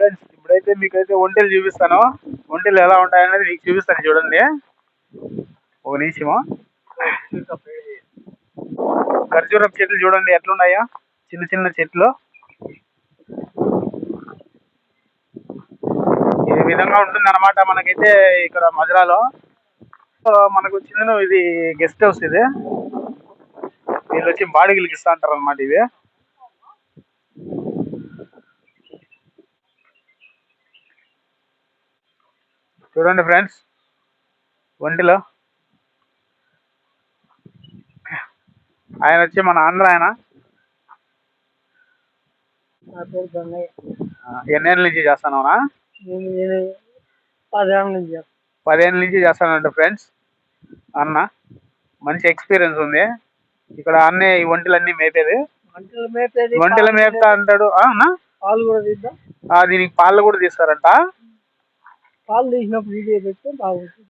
Friends, ఇప్పుడైతే మీకైతే ఒంటెలు చూపిస్తాను. ఒంటెలు ఎలా ఉంటాయనేది మీకు చూపిస్తాను చూడండి. ఒక నిమిషము. ఖర్జూరం చెట్లు చూడండి ఎట్లున్నాయో, చిన్న చిన్న చెట్లు. ఈ విధంగా ఉంటుంది అనమాట మనకైతే ఇక్కడ మధురాలో. మనకు వచ్చింది ఇది గెస్ట్ హౌస్. ఇది వీళ్ళు వచ్చి బాడిగలకి ఇస్తా అంటారు అనమాట. ఇవి చూడండి ఫ్రెండ్స్, ఒంటిలో ఆయన వచ్చి మన ఆంధ్ర ఆయన. ఎన్నేళ్ళ నుంచి చేస్తానవునా? 10 ఏళ్ళ నుంచి చేస్తానంట ఫ్రెండ్స్. అన్న మంచి ఎక్స్పీరియన్స్ ఉంది. ఇక్కడ అన్నీ ఈ ఒంటెలన్నీ మేపేది. ఒంటెలు మేపుతా అంటాడు అన్న. దీనికి పాలు కూడా తీస్తారంట. పాలు తీసినప్పుడు వీడియో పెడితే బాగుంటుంది.